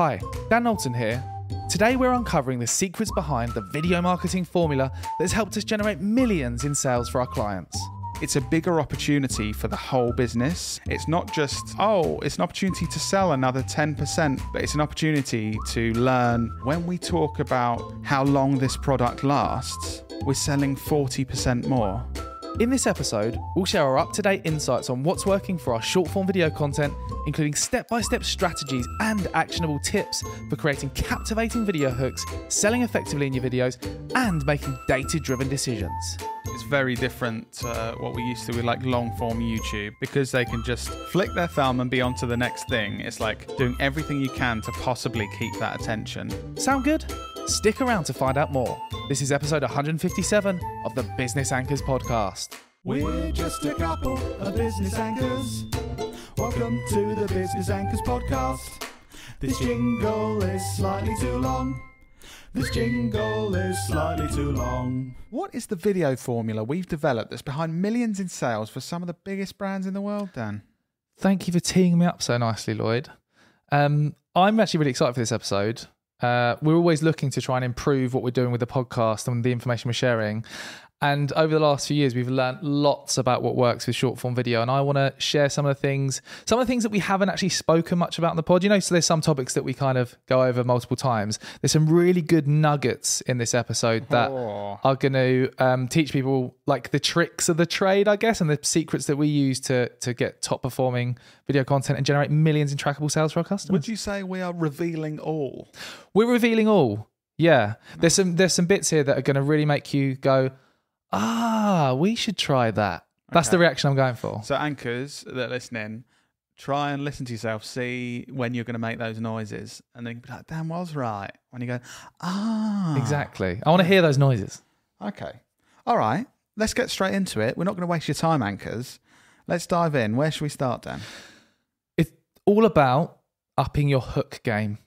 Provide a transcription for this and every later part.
Hi, Dan Knowlton here. Today we're uncovering the secrets behind the video marketing formula that has helped us generate millions in sales for our clients. It's a bigger opportunity for the whole business. It's not just, it's an opportunity to sell another 10%, but it's an opportunity to learn. When we talk about how long this product lasts, we're selling 40% more. In this episode, we'll share our up-to-date insights on what's working for our short-form video content, including step-by-step strategies and actionable tips for creating captivating video hooks, selling effectively in your videos, and making data-driven decisions. It's very different to what we used to with like long-form YouTube, because they can just flick their thumb and be on to the next thing. It's like doing everything you can to possibly keep that attention. Sound good? Stick around to find out more. This is episode 157 of the Business Anchors podcast. We're just a couple of business anchors. Welcome to the Business Anchors podcast. This jingle is slightly too long. This jingle is slightly too long. What is the video formula we've developed that's behind millions in sales for some of the biggest brands in the world, Dan? Thank you for teeing me up so nicely, Lloyd. I'm actually really excited for this episode. We're always looking to try and improve what we're doing with the podcast and the information we're sharing. And over the last few years, we've learned lots about what works with short form video. And I want to share some of the things that we haven't actually spoken much about in the pod. You know, so there's some topics that we kind of go over multiple times. There's some really good nuggets in this episode that are going to teach people like the tricks of the trade, I guess, and the secrets that we use to get top performing video content and generate millions in trackable sales for our customers. Would you say we are revealing all? We're revealing all. Yeah. There's some bits here that are going to really make you go, we should try that. That's the reaction I'm going for. So anchors that are listening, try and listen to yourself, see when you're going to make those noises, and then you can be like, Dan was right. When you go, Exactly. I want to hear those noises. Okay. All right. Let's get straight into it. We're not going to waste your time, anchors. Let's dive in. Where should we start, Dan? It's all about upping your hook game.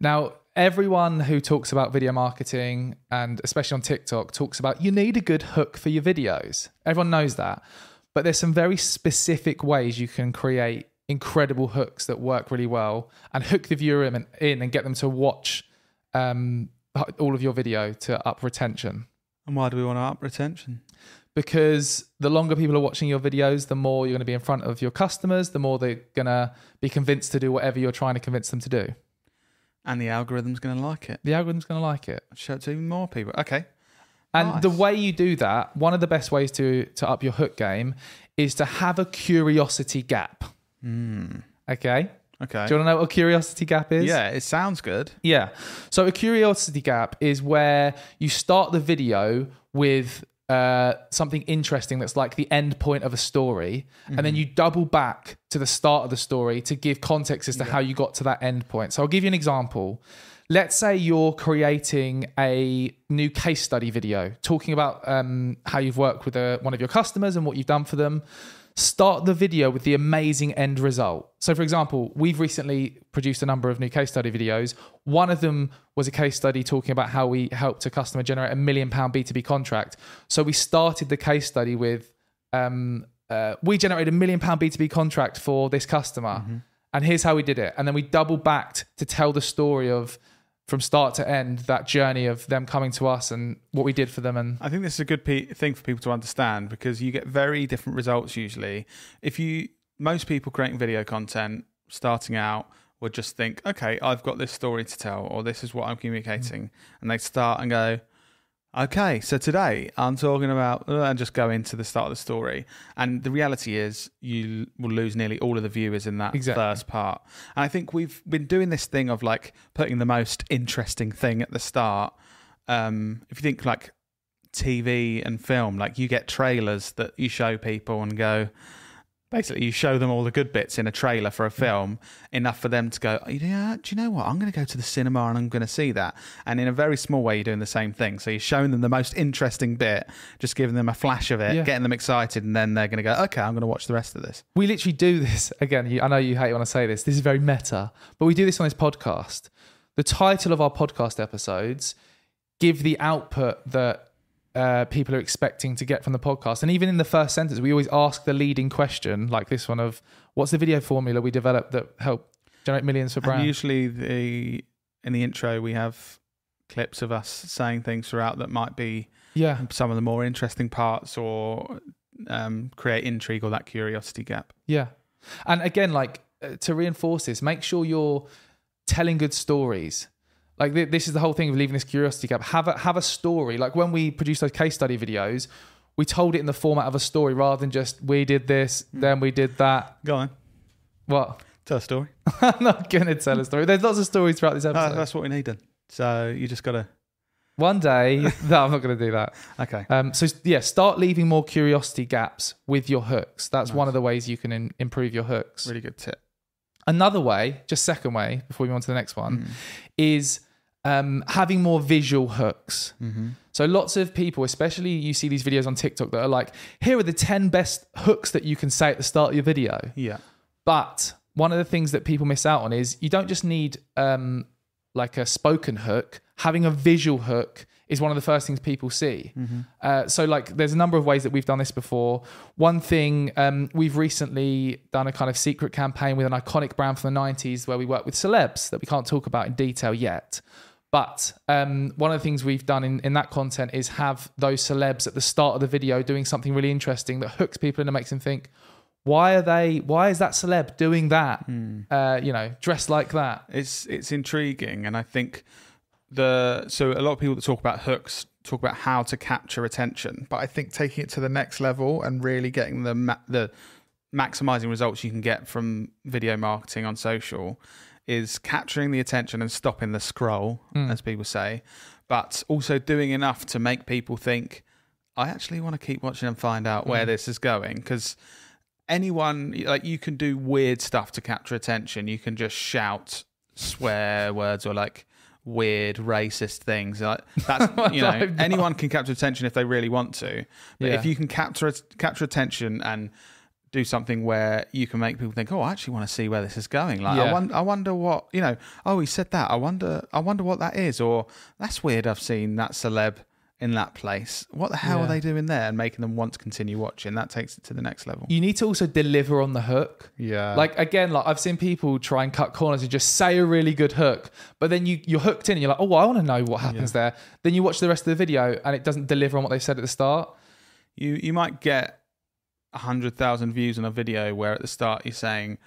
Now, everyone who talks about video marketing, and especially on TikTok, talks about you need a good hook for your videos. Everyone knows that. But there's some very specific ways you can create incredible hooks that work really well and hook the viewer in and get them to watch all of your video to up retention. And why do we want to up retention? Because the longer people are watching your videos, the more you're going to be in front of your customers, the more they're going to be convinced to do whatever you're trying to convince them to do. And the algorithm's going to like it. The algorithm's going to like it. Show it to even more people. Okay. And nice. The way you do that, one of the best ways to up your hook game is to have a curiosity gap. Okay? Okay. Do you want to know what a curiosity gap is? Yeah, it sounds good. Yeah. So a curiosity gap is where you start the video with something interesting that's like the end point of a story, and then you double back to the start of the story to give context as to how you got to that end point. So I'll give you an example. Let's say you're creating a new case study video talking about how you've worked with one of your customers and what you've done for them. Start the video with the amazing end result. So for example, we've recently produced a number of new case study videos. One of them was a case study talking about how we helped a customer generate £1 million B2B contract. So we started the case study with, we generated £1 million B2B contract for this customer. And here's how we did it. And then we double backed to tell the story of, from start to end, that journey of them coming to us and what we did for them. And I think this is a good thing for people to understand, because you get very different results usually. Most people creating video content starting out would just think, okay, I've got this story to tell, or this is what I'm communicating. And they start and go, okay, so today I'm talking about, and just go into the start of the story. And the reality is you will lose nearly all of the viewers in that first part. And I think we've been doing this thing of like putting the most interesting thing at the start. If you think like TV and film, like you get trailers that you show people and go, basically you show them all the good bits in a trailer for a film, enough for them to go, yeah, do you know what? I'm going to go to the cinema and I'm going to see that. And in a very small way, you're doing the same thing. So you're showing them the most interesting bit, just giving them a flash of it, getting them excited, and then they're going to go, okay, I'm going to watch the rest of this. We literally do this. Again, I know you hate when I say this. This is very meta, but we do this on this podcast. The title of our podcast episodes give the output that people are expecting to get from the podcast. And even in the first sentence, we always ask the leading question, like this one of, what's the video formula we developed that help generate millions for And brands. usually in the intro we have clips of us saying things throughout that might be some of the more interesting parts or create intrigue or that curiosity gap. Yeah. And again, like to reinforce this, make sure you're telling good stories. Like this is the whole thing of leaving this curiosity gap. Have a story. Like when we produced those case study videos, we told it in the format of a story rather than just we did this, then we did that. Go on. What? Tell a story. I'm not going to tell a story. There's lots of stories throughout this episode. That's what we need then. So you just got to... One day... No, I'm not going to do that. Okay. So yeah, start leaving more curiosity gaps with your hooks. That's one of the ways you can improve your hooks. Really good tip. Another way, just second way, before we move on to the next one, is having more visual hooks. So lots of people, especially you see these videos on TikTok that are like, here are the 10 best hooks that you can say at the start of your video. Yeah. But one of the things that people miss out on is you don't just need like a spoken hook. Having a visual hook is one of the first things people see. So like there's a number of ways that we've done this before. One thing, we've recently done a kind of secret campaign with an iconic brand from the 90s where we work with celebs that we can't talk about in detail yet. But one of the things we've done in that content is have those celebs at the start of the video doing something really interesting that hooks people in and makes them think, why is that celeb doing that? Dressed like that? It's intriguing, and I think so a lot of people that talk about hooks talk about how to capture attention, but I think taking it to the next level and really getting the maximizing results you can get from video marketing on social is capturing the attention and stopping the scroll, as people say, but also doing enough to make people think, I actually want to keep watching and find out where this is going. Because anyone, like, you can do weird stuff to capture attention. You can just shout swear words or like weird racist things. Like that's anyone can capture attention if they really want to. But if you can capture attention and do something where you can make people think, oh, I actually want to see where this is going. Like, I wonder what, oh, he said that. I wonder what that is. Or that's weird. I've seen that celeb in that place. What the hell are they doing there? And making them want to continue watching. That takes it to the next level. You need to also deliver on the hook. Yeah. Like, again, like I've seen people try and cut corners and just say a really good hook, but then you're hooked in and you're like, oh, well, I want to know what happens there. Then you watch the rest of the video and it doesn't deliver on what they said at the start. You might get 100,000 views on a video where at the start you're saying,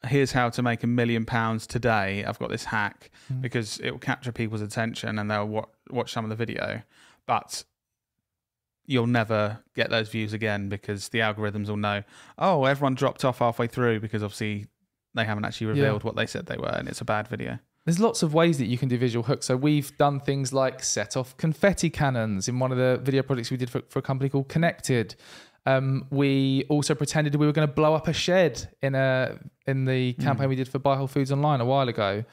here's how to make £1 million today. I've got this hack, because it will capture people's attention and they'll watch some of the video, but you'll never get those views again because the algorithms will know, oh, everyone dropped off halfway through because obviously they haven't actually revealed what they said they were and it's a bad video. There's lots of ways that you can do visual hooks. So we've done things like set off confetti cannons in one of the video projects we did for a company called Connected. We also pretended we were going to blow up a shed in the campaign we did for Buy Whole Foods Online a while ago.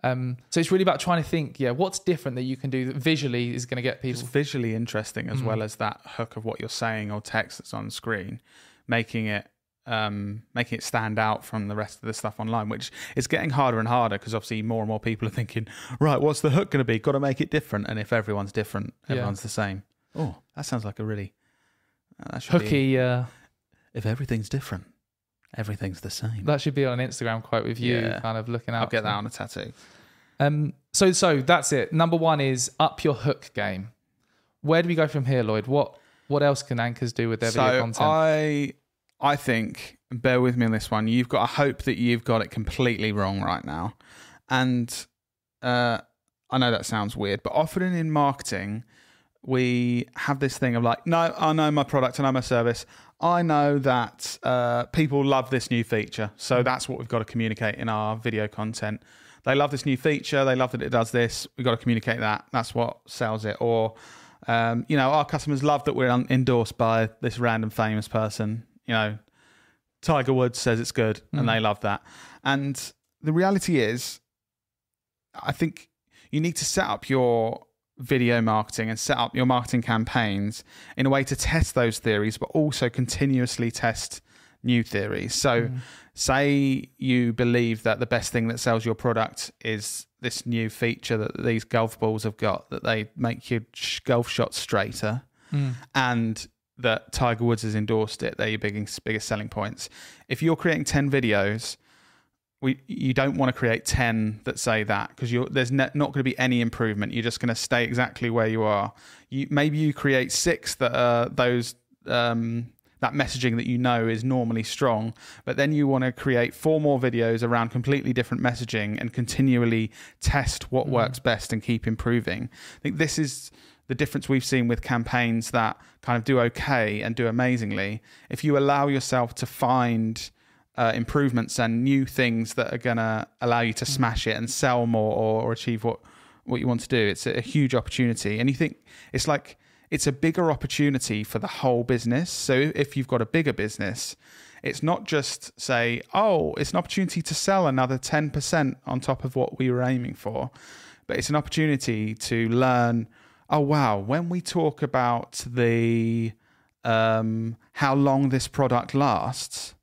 So it's really about trying to think, what's different that you can do that visually is going to get people. It's visually interesting as well as that hook of what you're saying or text that's on screen, making it stand out from the rest of the stuff online, which is getting harder and harder because obviously more and more people are thinking, right, what's the hook going to be? Got to make it different. And if everyone's different, everyone's the same. Oh, that sounds like a really... hooky. If everything's different, everything's the same. That should be on an Instagram quote with you kind of looking out. I'll get that on a tattoo. So that's it. Number one is up your hook game. Where do we go from here, Lloyd? What else can anchors do with their video content? I think, bear with me on this one, you've got to hope that you've got it completely wrong right now. And I know that sounds weird, but often in marketing, we have this thing of like, no, I know my product, I know my service. I know that people love this new feature. So that's what we've got to communicate in our video content. They love this new feature. They love that it does this. We've got to communicate that. That's what sells it. Or, our customers love that we're endorsed by this random famous person. Tiger Woods says it's good and they love that. And the reality is, I think you need to set up your video marketing and set up your marketing campaigns in a way to test those theories, but also continuously test new theories. So say you believe that the best thing that sells your product is this new feature that these golf balls have got, that they make your golf shots straighter, and that Tiger Woods has endorsed it. They're your biggest selling points. If you're creating 10 videos you don't want to create 10 that say that, because there's not going to be any improvement. You're just going to stay exactly where you are. Maybe you create 6 that are those that messaging that you know is normally strong, but then you want to create 4 more videos around completely different messaging and continually test what works best and keep improving. I think this is the difference we've seen with campaigns that kind of do okay and do amazingly. If you allow yourself to find improvements and new things that are going to allow you to smash it and sell more or achieve what you want to do, it's a huge opportunity. And you think it's like, it's a bigger opportunity for the whole business. So if you've got a bigger business, it's not just say, oh, it's an opportunity to sell another 10% on top of what we were aiming for, but it's an opportunity to learn, oh, wow, when we talk about the how long this product lasts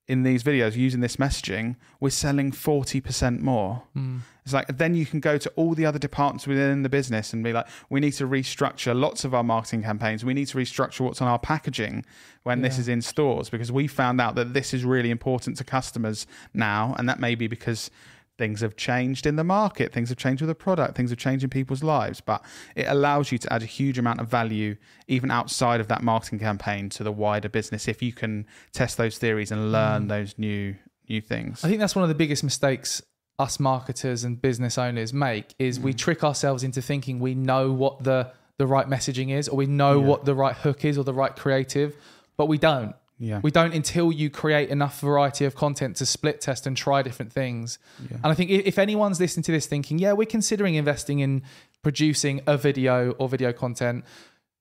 in these videos using this messaging, we're selling 40% more. It's like, then you can go to all the other departments within the business and be like, we need to restructure lots of our marketing campaigns. We need to restructure what's on our packaging when this is in stores, because we found out that this is really important to customers now. And that may be because things have changed in the market, things have changed with the product, things have changed in people's lives, but it allows you to add a huge amount of value even outside of that marketing campaign to the wider business if you can test those theories and learn those new things. I think that's one of the biggest mistakes us marketers and business owners make, is we trick ourselves into thinking we know what the right messaging is, or we know what the right hook is or the right creative, but we don't. Yeah. We don't until you create enough variety of content to split test and try different things. Yeah. And I think if anyone's listening to this thinking, yeah, we're considering investing in producing a video or video content,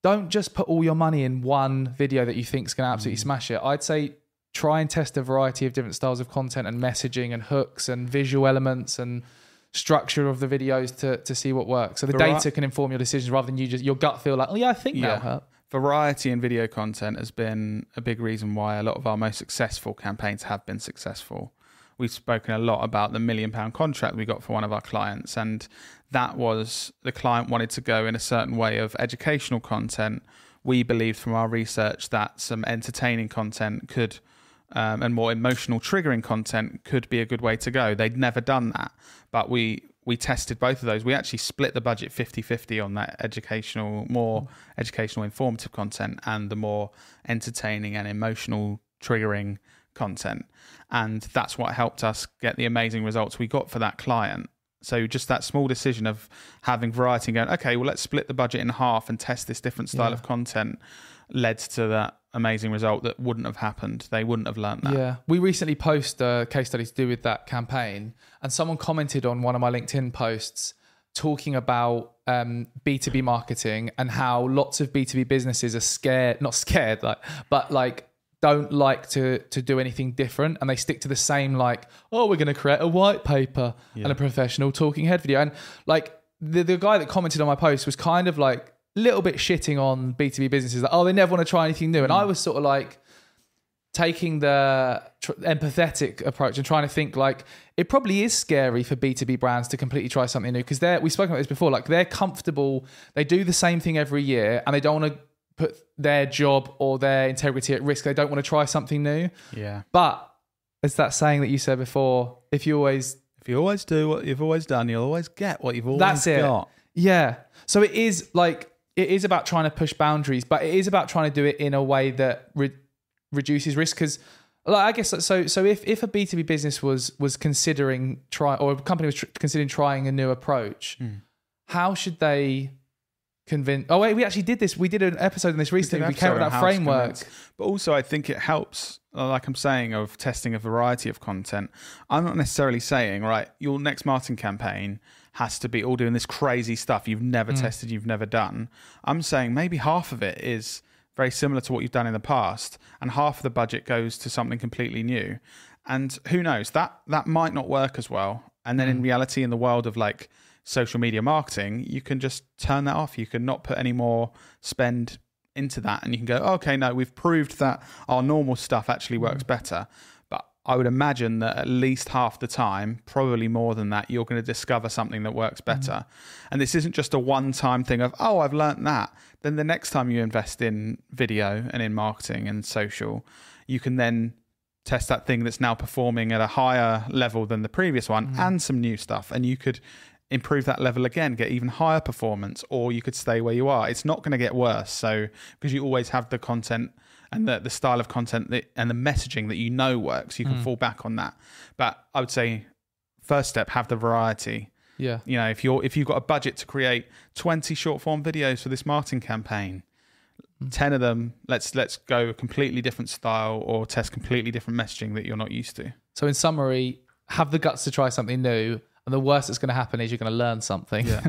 don't just put all your money in one video that you think is going to absolutely smash it. I'd say try and test a variety of different styles of content and messaging and hooks and visual elements and structure of the videos to see what works. So the data can inform your decisions rather than your gut feel like, oh yeah, I think that'll help. Variety in video content has been a big reason why a lot of our most successful campaigns have been successful. We've spoken a lot about the £1 million contract we got for one of our clients, and that was the client wanted to go in a certain way of educational content. We believed from our research that some entertaining content could and more emotional triggering content could be a good way to go. They'd never done that, but we tested both of those. We actually split the budget 50-50 on that more educational informative content and the more entertaining and emotional triggering content. And that's what helped us get the amazing results we got for that client. So just that small decision of having variety and going, okay, well, let's split the budget in half and test this different style of content led to that amazing result that wouldn't have happened. They wouldn't have learned that. Yeah. We recently posted a case study to do with that campaign, and someone commented on one of my LinkedIn posts talking about B2B marketing and how lots of B2B businesses are don't like to do anything different, and they stick to the same, like, oh, we're going to create a white paper and a professional talking head video. And like the guy that commented on my post was kind of like a little bit shitting on B2B businesses, like, oh, they never want to try anything new. And I was sort of like taking the empathetic approach and trying to think like it probably is scary for B2B brands to completely try something new, because we've spoken about this before, like they're comfortable, they do the same thing every year and they don't want to put their job or their integrity at risk. They don't want to try something new. Yeah. But it's that saying that you said before, if you always do what you've always done, you'll always get what you've always got. That's it. Yeah. So it is about trying to push boundaries, but it is about trying to do it in a way that reduces risk. Because I guess so if a B2B business was considering or a company was considering trying a new approach, how should they convince? Oh wait, we actually did this. We did an episode on this recently. We came up with that framework. But also I think it helps, like I'm saying, of testing a variety of content. I'm not necessarily saying, right, your next marketing campaign has to be all doing this crazy stuff you've never tested, you've never done. I'm saying maybe half of it is very similar to what you've done in the past, and half of the budget goes to something completely new. And who knows, that might not work as well. And then in reality, in the world of like social media marketing, you can just turn that off. You can not put any more spend into that, and you can go, okay, no, we've proved that our normal stuff actually works better. But I would imagine that at least half the time, probably more than that, you're going to discover something that works better. And this isn't just a one-time thing of, oh, I've learned that. Then the next time you invest in video and in marketing and social, you can then test that thing that's now performing at a higher level than the previous one, and some new stuff. And you could improve that level again, get even higher performance, or you could stay where you are. It's not going to get worse. So because you always have the content and the style of content and the messaging that you know works, you can fall back on that. But I would say first step, have the variety. Yeah. You know, if you've got a budget to create 20 short form videos for this marketing campaign, 10 of them, let's go a completely different style or test completely different messaging that you're not used to. So in summary, have the guts to try something new, and the worst that's going to happen is you're going to learn something. Yeah,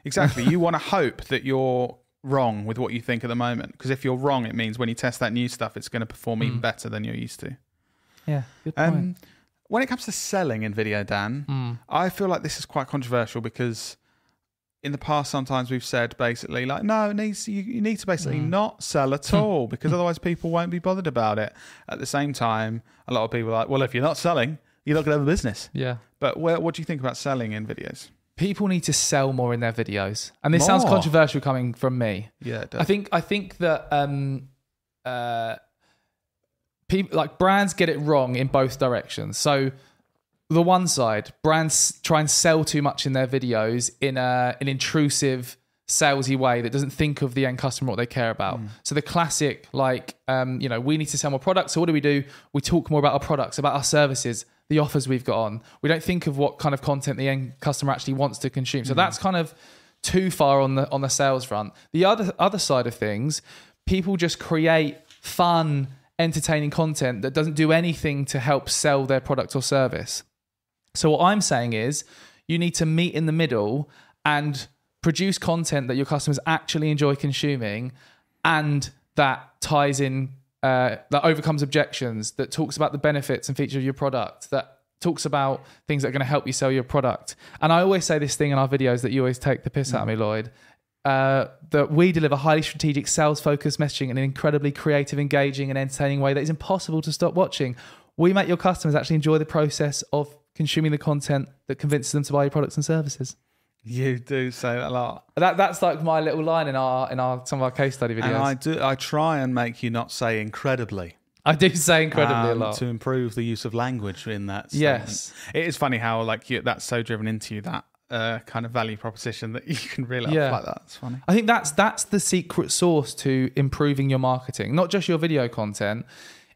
exactly. You want to hope that you're wrong with what you think at the moment, because if you're wrong, it means when you test that new stuff, it's going to perform even better than you're used to. Yeah, good point. When it comes to selling in video, Dan, I feel like this is quite controversial, because in the past, sometimes we've said basically like, no, you need to basically not sell at all, because otherwise people won't be bothered about it. At the same time, a lot of people are like, well, if you're not selling, you're not going to have a business. Yeah. But what do you think about selling in videos? People need to sell more in their videos, and this sounds controversial coming from me. Yeah, it does. I think that people, like, brands get it wrong in both directions. So the one side, brands try and sell too much in their videos in an intrusive, salesy way that doesn't think of the end customer, what they care about. So the classic, like, we need to sell more products. So what do? We talk more about our products, about our services, the offers we've got on. We don't think of what kind of content the end customer actually wants to consume. So that's kind of too far on the sales front. The other side of things, people just create fun, entertaining content that doesn't do anything to help sell their product or service. So what I'm saying is, you need to meet in the middle and produce content that your customers actually enjoy consuming, and that ties in, that overcomes objections, that talks about the benefits and features of your product, that talks about things that are going to help you sell your product. And I always say this thing in our videos that you always take the piss out of me, Lloyd, that we deliver highly strategic, sales-focused messaging in an incredibly creative, engaging, and entertaining way that is impossible to stop watching. We make your customers actually enjoy the process of consuming the content that convinces them to buy your products and services. You do say that a lot. That's like my little line in some of our case study videos. And I try and make you not say incredibly. I do say incredibly a lot to improve the use of language in that statement. Yes, it is funny how that's so driven into you, that kind of value proposition, that you can reel it up like that. It's funny. I think that's the secret sauce to improving your marketing, not just your video content.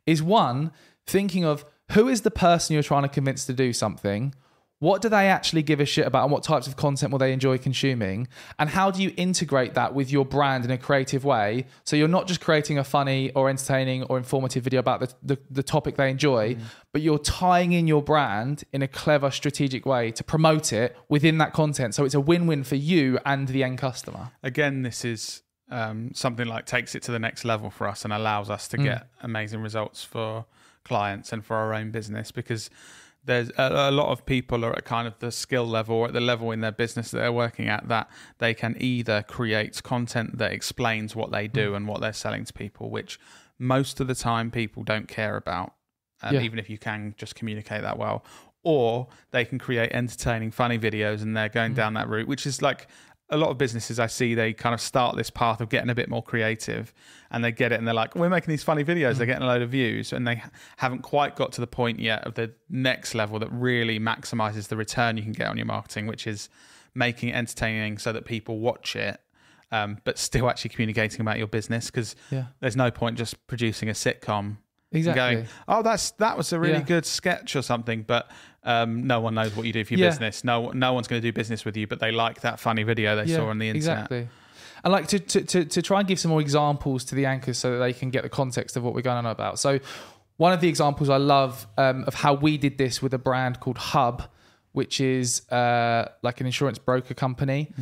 Is one, thinking of who is the person you're trying to convince to do something. What do they actually give a shit about, and what types of content will they enjoy consuming? And how do you integrate that with your brand in a creative way, so you're not just creating a funny or entertaining or informative video about the topic they enjoy, but you're tying in your brand in a clever, strategic way to promote it within that content, so it's a win-win for you and the end customer. Again, this is something like takes it to the next level for us and allows us to get amazing results for clients and for our own business, because there's a lot of people are at kind of the skill level or at the level in their business that they're working at, that they can either create content that explains what they do and what they're selling to people, which most of the time people don't care about, even if you can just communicate that well, or they can create entertaining, funny videos, and they're going down that route, which is like a lot of businesses I see, they kind of start this path of getting a bit more creative, and they get it and they're like, we're making these funny videos, they're getting a load of views, and they haven't quite got to the point yet of the next level that really maximizes the return you can get on your marketing, which is making it entertaining so that people watch it, but still actually communicating about your business, because there's no point just producing a sitcom going, oh, that was a really good sketch or something, but no one knows what you do for your business. No one's going to do business with you, but they like that funny video they saw on the internet. Exactly. And like to try and give some more examples to the anchors so that they can get the context of what we're going on about. So one of the examples I love of how we did this with a brand called Hub, which is like an insurance broker company.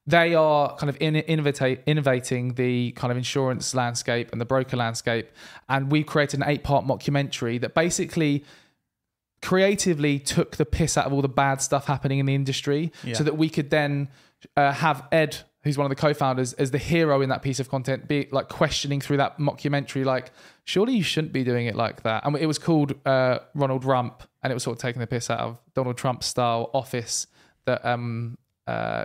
They are kind of innovating the kind of insurance landscape and the broker landscape. And we created an 8-part mockumentary that basically creatively took the piss out of all the bad stuff happening in the industry, so that we could then have Ed, who's one of the co-founders, as the hero in that piece of content, be like questioning through that mockumentary, like, surely you shouldn't be doing it like that. And it was called Ronald Rump, and it was sort of taking the piss out of Donald Trump's style office that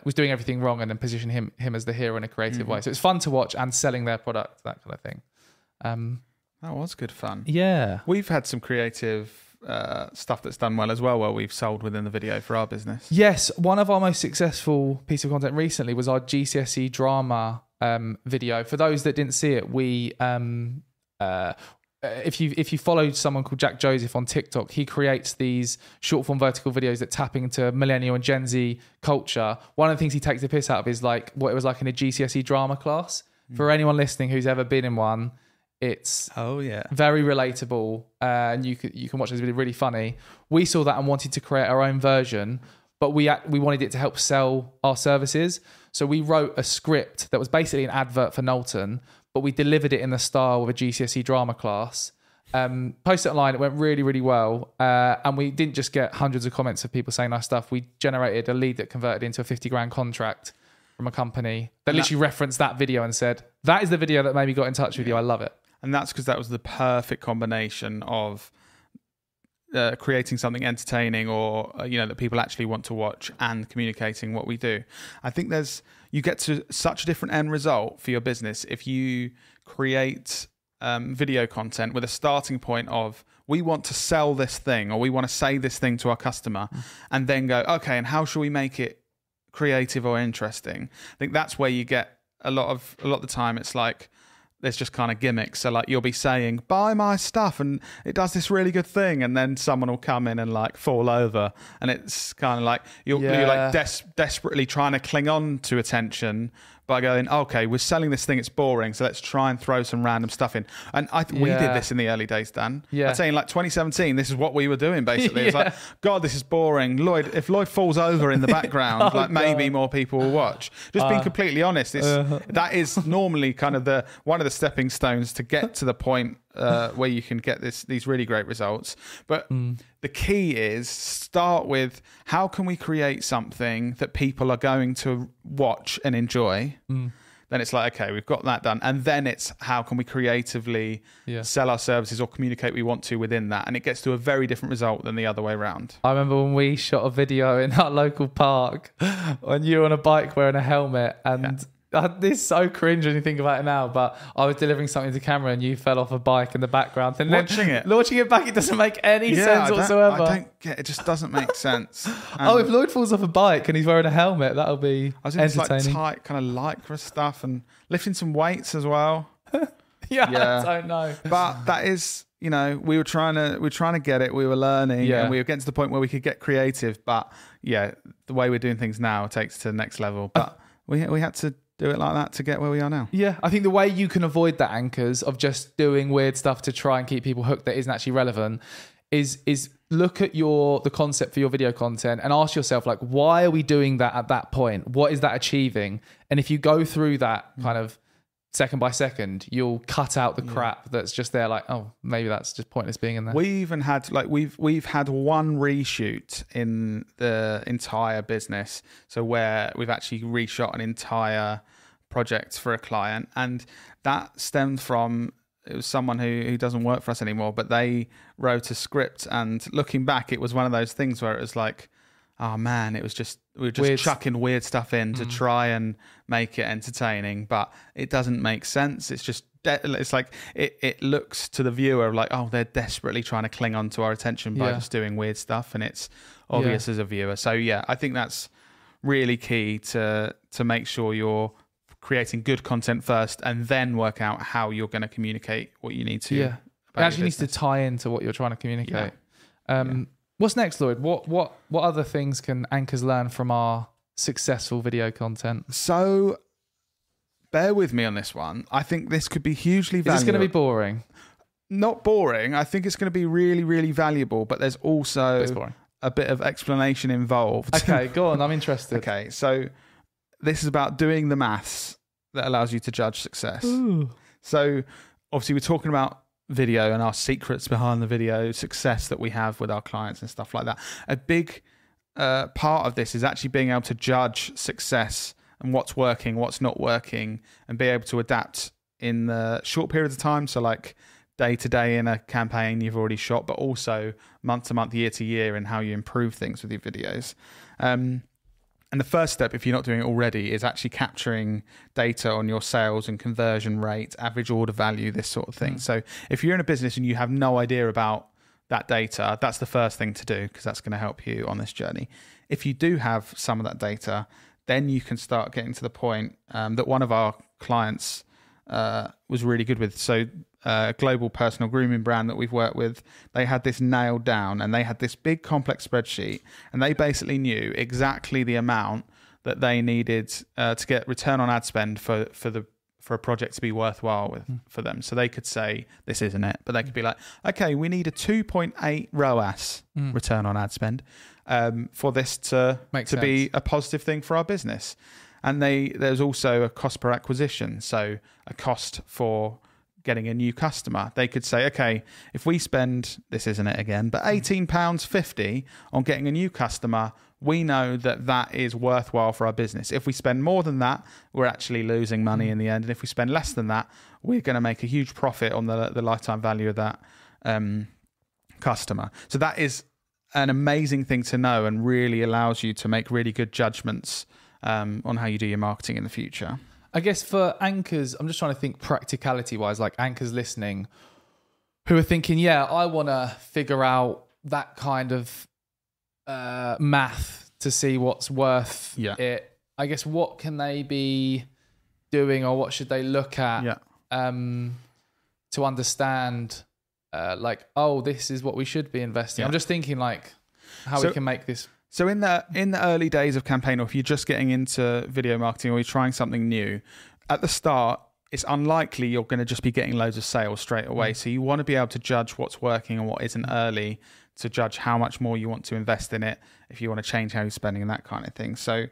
was doing everything wrong, and then position him as the hero in a creative way. So it's fun to watch, and selling their product, that kind of thing. That was good fun. Yeah. We've had some creative stuff that's done well as well, where we've sold within the video for our business. Yes, one of our most successful piece of content recently was our GCSE drama video. For those that didn't see it, we if you follow someone called Jack Joseph on TikTok, he creates these short form vertical videos that tap into millennial and Gen Z culture. One of the things he takes the piss out of is like what it was like in a GCSE drama class. For anyone listening who's ever been in one, it's very relatable, and you can watch it. It's really, really funny. We saw that and wanted to create our own version, but we wanted it to help sell our services. So we wrote a script that was basically an advert for Knowlton, but we delivered it in the style of a GCSE drama class. Posted it online. It went really, really well, and we didn't just get hundreds of comments of people saying nice stuff. We generated a lead that converted into a 50 grand contract from a company that literally referenced that video and said, "That is the video that made me got in touch with you. I love it." And that's because that was the perfect combination of creating something entertaining or that people actually want to watch and communicating what we do. I think you get to such a different end result for your business if you create video content with a starting point of, we want to sell this thing or we want to say this thing to our customer, and then go, okay, and how shall we make it creative or interesting? I think that's where you get a lot of the time it's like there's just kind of gimmicks. So like you'll be saying, buy my stuff and it does this really good thing, and then someone will come in and like fall over, and it's kind of like you're like desperately trying to cling on to attention by going, okay, we're selling this thing, it's boring, so let's try and throw some random stuff in. And we did this in the early days, Dan. I'd say in like 2017, this is what we were doing basically. It's like, God, this is boring. If Lloyd falls over in the background, maybe more people will watch. Just being completely honest, that is normally kind of one of the stepping stones to get to the point where you can get these really great results. But the key is start with, how can we create something that people are going to watch and enjoy? Then it's like, okay, we've got that done. And then it's, how can we creatively sell our services or communicate we want to within that? And it gets to a very different result than the other way around. I remember when we shot a video in our local park when you were on a bike wearing a helmet, and this is so cringe when you think about it now, but I was delivering something to camera and you fell off a bike in the background. And launching it back, it doesn't make any sense whatsoever. I don't get it. Just doesn't make sense. If Lloyd falls off a bike and he's wearing a helmet, that'll be I was in entertaining. This like tight kind of lycra stuff and lifting some weights as well. I don't know. But that is, we were trying to get it. We were learning, and we were getting to the point where we could get creative. But the way we're doing things now takes it to the next level. But we had to do it like that to get where we are now. Yeah, I think the way you can avoid that anchors of just doing weird stuff to try and keep people hooked that isn't actually relevant is look at the concept for your video content and ask yourself, like, why are we doing that at that point? What is that achieving? And if you go through that kind of second by second, you'll cut out the crap that's just there, like, oh, maybe that's just pointless being in there. We even had we've had one reshoot in the entire business, so where we've actually reshot an entire project for a client, and that stemmed from, it was someone who doesn't work for us anymore, but they wrote a script, and looking back, it was one of those things where it was like, oh man, we were just weird, chucking weird stuff in to try and make it entertaining, but it doesn't make sense. It's just it's like it looks to the viewer like, oh, they're desperately trying to cling on to our attention by just doing weird stuff, and it's obvious as a viewer. So I think that's really key to make sure you're creating good content first, and then work out how you're going to communicate what you need to. It actually needs to tie into what you're trying to communicate. What's next, Lloyd? What other things can anchors learn from our successful video content? So bear with me on this one. I think this could be hugely valuable. Is this going to be boring? Not boring. I think it's going to be really, really valuable, but there's also a bit of explanation involved. Okay, go on. I'm interested. Okay, so this is about doing the maths that allows you to judge success. Ooh. So obviously we're talking about video and our secrets behind the video success that we have with our clients and stuff like that. A big part of this is actually being able to judge success and what's working, what's not working, and be able to adapt in the short periods of time. So like day to day in a campaign you've already shot, but also month to month, year to year, and how you improve things with your videos. And the first step, if you're not doing it already, is actually capturing data on your sales and conversion rate, average order value, this sort of thing. So if you're in a business and you have no idea about that data, that's the first thing to do, because that's going to help you on this journey. If you do have some of that data, then you can start getting to the point that one of our clients was really good with. So a global personal grooming brand that we've worked with, they had this nailed down, and they had this big complex spreadsheet, and they basically knew exactly the amount that they needed to get return on ad spend for a project to be worthwhile for them. So they could say, this isn't it, but they could be like, okay, we need a 2.8 ROAS return on ad spend for this to be a positive thing for our business. And there's also a cost per acquisition, so a cost for getting a new customer. They could say, okay, if we spend, this isn't it again, but £18.50 on getting a new customer, we know that is worthwhile for our business. If we spend more than that, we're actually losing money in the end. And if we spend less than that, we're going to make a huge profit on the lifetime value of that customer. So that is an amazing thing to know, and really allows you to make really good judgments on how you do your marketing in the future. I guess for anchors, I'm just trying to think practicality wise, like anchors listening who are thinking, yeah, I want to figure out that kind of math to see what's worth it. I guess what can they be doing, or what should they look at to understand like, oh, this is what we should be investing. I'm just thinking like how we can make this. So in the early days of campaign, or if you're just getting into video marketing, or you're trying something new, at the start, it's unlikely you're going to just be getting loads of sales straight away. So you want to be able to judge what's working and what isn't early, to judge how much more you want to invest in it, if you want to change how you're spending and that kind of thing. So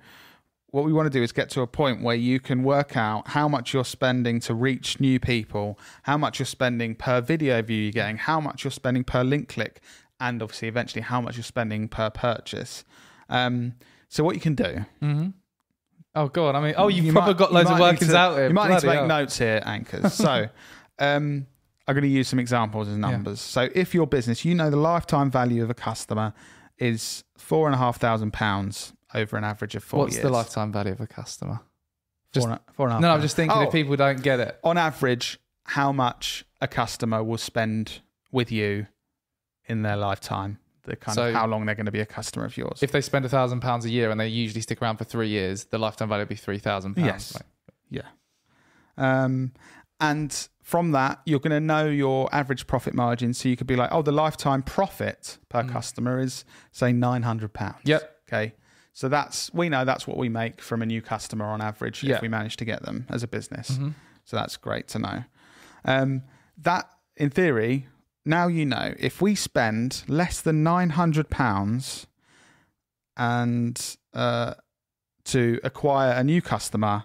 what we want to do is get to a point where you can work out how much you're spending to reach new people, how much you're spending per video view you're getting, how much you're spending per link click, and obviously eventually how much you're spending per purchase. So what you can do... Oh, God. I mean, you've probably got loads of workings out here. You might need to make notes here, anchors. So I'm going to use some examples as numbers. So if your business, the lifetime value of a customer is £4,500 over an average of 4 years. What's the lifetime value of a customer? Four and a half. No, I'm just thinking if people don't get it. On average, how much a customer will spend with you in their lifetime, of how long they're going to be a customer of yours. If they spend £1,000 a year and they usually stick around for 3 years, the lifetime value would be £3,000. Yes. And from that, you're going to know your average profit margin. So you could be like, the lifetime profit per customer is, say, £900. Yep. Okay. So we know that's what we make from a new customer on average if we manage to get them as a business. So that's great to know. That, in theory, now you know, if we spend less than £900 and to acquire a new customer,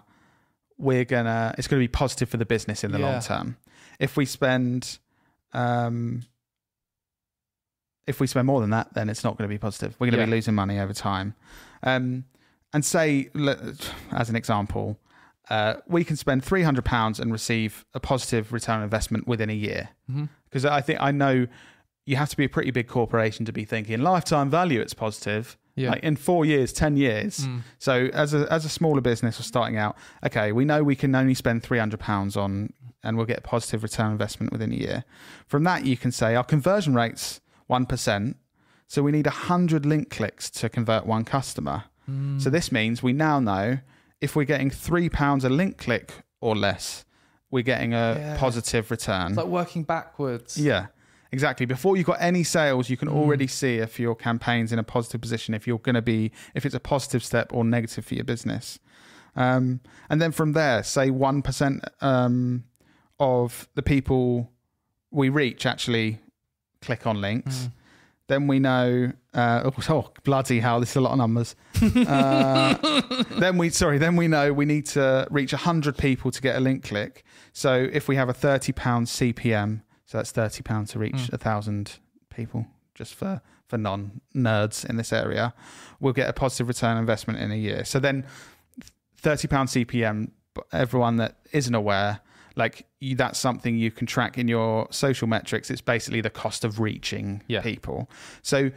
it's going to be positive for the business in the long term. If we spend more than that, then it's not going to be positive. We're going to be losing money over time. And say, as an example, we can spend £300 and receive a positive return on investment within a year. Because I know you have to be a pretty big corporation to be thinking lifetime value, it's positive. Like in 4 years, 10 years. So as a smaller business or starting out, okay, we know we can only spend £300 on, and we'll get a positive return on investment within a year. From that, you can say our conversion rate's 1%. So we need 100 link clicks to convert one customer. So this means we now know if we're getting £3 a link click or less, we're getting a positive return. It's like working backwards. Yeah, exactly. Before you've got any sales, you can already see if your campaign's in a positive position, if it's a positive step or negative for your business. And then from there, say 1% of the people we reach actually click on links. Then we know, bloody hell, this is a lot of numbers. Then we know we need to reach 100 people to get a link click. So if we have a £30 CPM, so that's £30 to reach 1,000 people, just for non-nerds in this area, we'll get a positive return on investment in a year. So then £30 CPM, everyone that isn't aware, that's something you can track in your social metrics. It's basically the cost of reaching people. So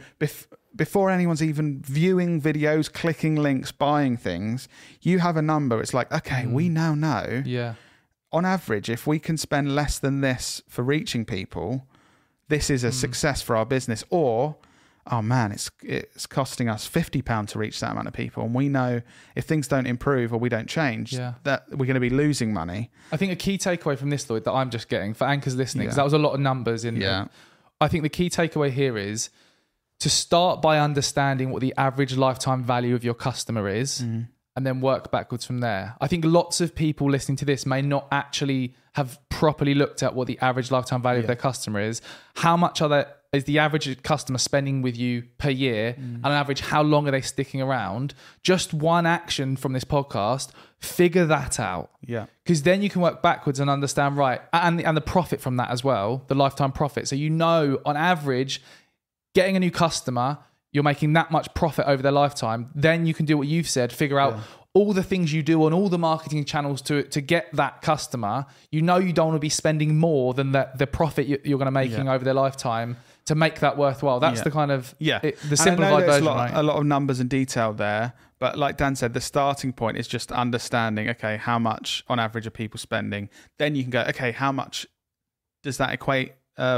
before anyone's even viewing videos, clicking links, buying things, you have a number. It's like, okay, we now know. Yeah. On average, if we can spend less than this for reaching people, this is a success for our business. Or, oh man, it's costing us £50 to reach that amount of people. And we know if things don't improve or we don't change, that we're going to be losing money. I think a key takeaway from this, Lloyd, that I'm just getting for anchors listening, because that was a lot of numbers in there. I think the key takeaway here is to start by understanding what the average lifetime value of your customer is, and then work backwards from there. I think lots of people listening to this may not actually have properly looked at what the average lifetime value of their customer is. How much is the average customer spending with you per year? And on average, how long are they sticking around? Just one action from this podcast, figure that out. Yeah. Because then you can work backwards and understand, right, and the profit from that as well, the lifetime profit. So you know, on average, getting a new customer, you're making that much profit over their lifetime. Then you can do what you've said, figure out all the things you do on all the marketing channels to get that customer. You know you don't want to be spending more than the profit you're going to making over their lifetime to make that worthwhile. That's the kind of the simplified version. A lot of numbers and detail there, but like Dan said, the starting point is just understanding, okay, how much on average are people spending? Then you can go, okay, how much does that equate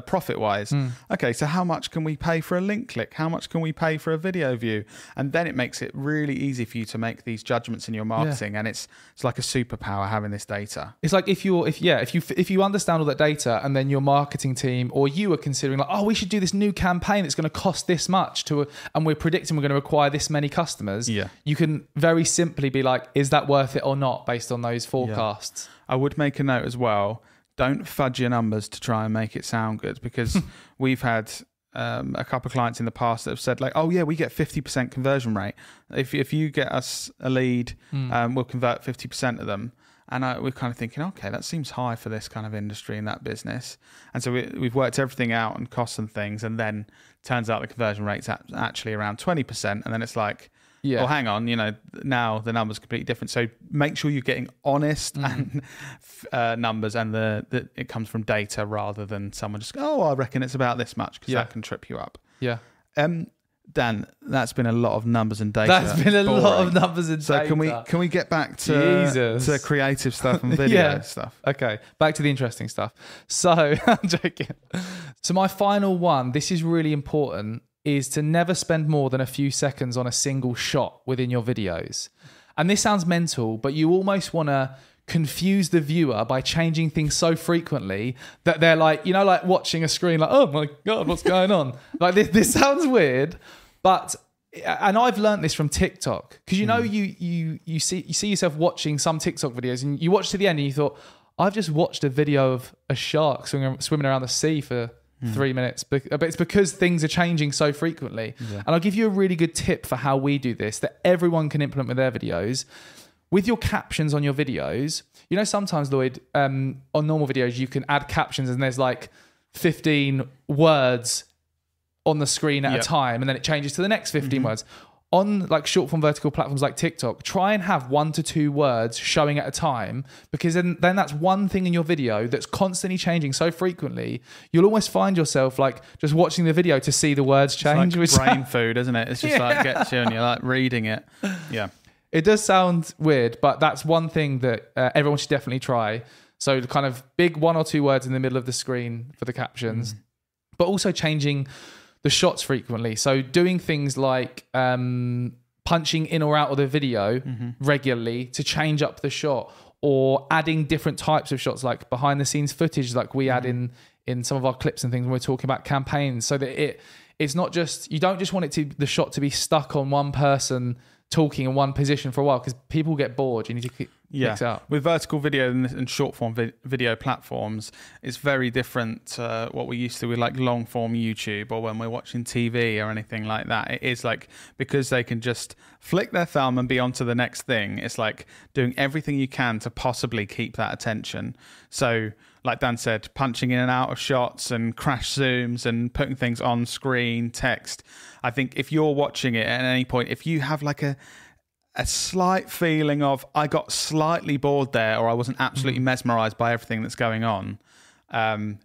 profit-wise? Okay, so how much can we pay for a link click? How much can we pay for a video view? And then it makes it really easy for you to make these judgments in your marketing, and it's like a superpower having this data. It's like if you understand all that data, and then your marketing team or you are considering like, oh, we should do this new campaign that's going to cost this much and we're predicting we're going to acquire this many customers. You can very simply be like, is that worth it or not based on those forecasts? I would make a note as well. Don't fudge your numbers to try and make it sound good, because we've had a couple of clients in the past that have said like, oh yeah, we get 50% conversion rate. If you get us a lead, we'll convert 50% of them. And we're kind of thinking, okay, that seems high for this kind of industry and that business. And so we've worked everything out and costs and things. And then turns out the conversion rate's actually around 20%. And then it's like, well, hang on, now the number's completely different. So make sure you're getting honest and numbers, and that it comes from data rather than someone just, I reckon it's about this much, because that can trip you up. Yeah. Dan, that's been a lot of numbers and data. That's been a lot of numbers and data. So can we get back to creative stuff and video stuff? Okay, back to the interesting stuff. So I'm joking. So my final one, this is really important, is to never spend more than a few seconds on a single shot within your videos. And this sounds mental, but you almost want to confuse the viewer by changing things so frequently that they're like, like watching a screen like, oh my God, what's going on? Like this sounds weird, and I've learned this from TikTok, because you see yourself watching some TikTok videos, and you watch to the end and you thought, I've just watched a video of a shark swimming around the sea for 3 minutes, but it's because things are changing so frequently. And I'll give you a really good tip for how we do this that everyone can implement with their videos. With your captions on your videos, sometimes, Lloyd, on normal videos, you can add captions and there's like 15 words on the screen at a time, and then it changes to the next 15 words. On like short form vertical platforms like TikTok, try and have 1 to 2 words showing at a time, because then that's one thing in your video that's constantly changing so frequently, you'll almost find yourself like just watching the video to see the words change. It's like brain food, isn't it? It's just like gets you and you're like reading it. Yeah. It does sound weird, but that's one thing that everyone should definitely try. So kind of big 1 or 2 words in the middle of the screen for the captions, but also changing the shots frequently. So doing things like punching in or out of the video regularly to change up the shot, or adding different types of shots like behind the scenes footage like we add in some of our clips and things when we're talking about campaigns, so that it's not just, you don't just want the shot to be stuck on one person talking in one position for a while, because people get bored. You need to mix it up. With vertical video and short form video platforms, it's very different to what we used to with like long form YouTube, or when we're watching TV or anything like that. It is like, because they can just flick their thumb and be on to the next thing, it's like doing everything you can to possibly keep that attention. So like Dan said, punching in and out of shots and crash zooms and putting things on screen, text. I think if you're watching it at any point, if you have like a slight feeling of, I got slightly bored there, or I wasn't absolutely mesmerized by everything that's going on,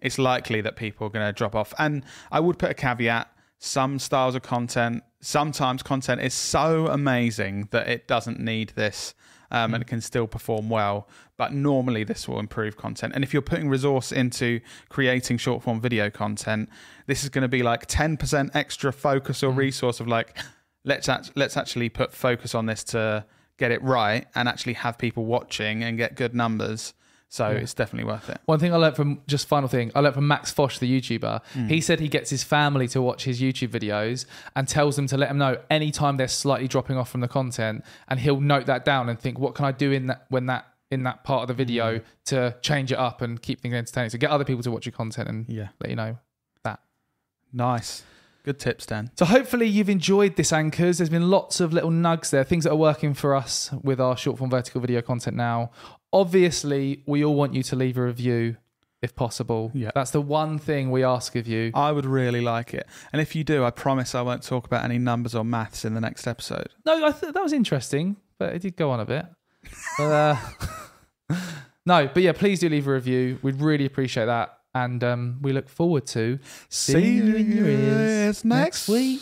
it's likely that people are going to drop off. And I would put a caveat: some styles of content, sometimes content is so amazing that it doesn't need this and it can still perform well. But normally this will improve content. And if you're putting resource into creating short form video content, this is going to be like 10% extra focus or resource of like, let's actually put focus on this to get it right and actually have people watching and get good numbers. So it's definitely worth it. One thing I learned from, just final thing, I learned from Max Fosh, the YouTuber. He said he gets his family to watch his YouTube videos and tells them to let them know anytime they're slightly dropping off from the content, and he'll note that down and think, what can I do in that part of the video to change it up and keep things entertaining. So get other people to watch your content and let you know that. Nice. Good tips, Dan. So hopefully you've enjoyed this, Anchors. There's been lots of little nugs there, things that are working for us with our short form vertical video content now. Obviously, we all want you to leave a review if possible. Yeah. That's the one thing we ask of you. I would really like it. And if you do, I promise I won't talk about any numbers or maths in the next episode. No, I thought that was interesting, but it did go on a bit. But, no, but yeah, please do leave a review. We'd really appreciate that. And we look forward to seeing you in your ears next week.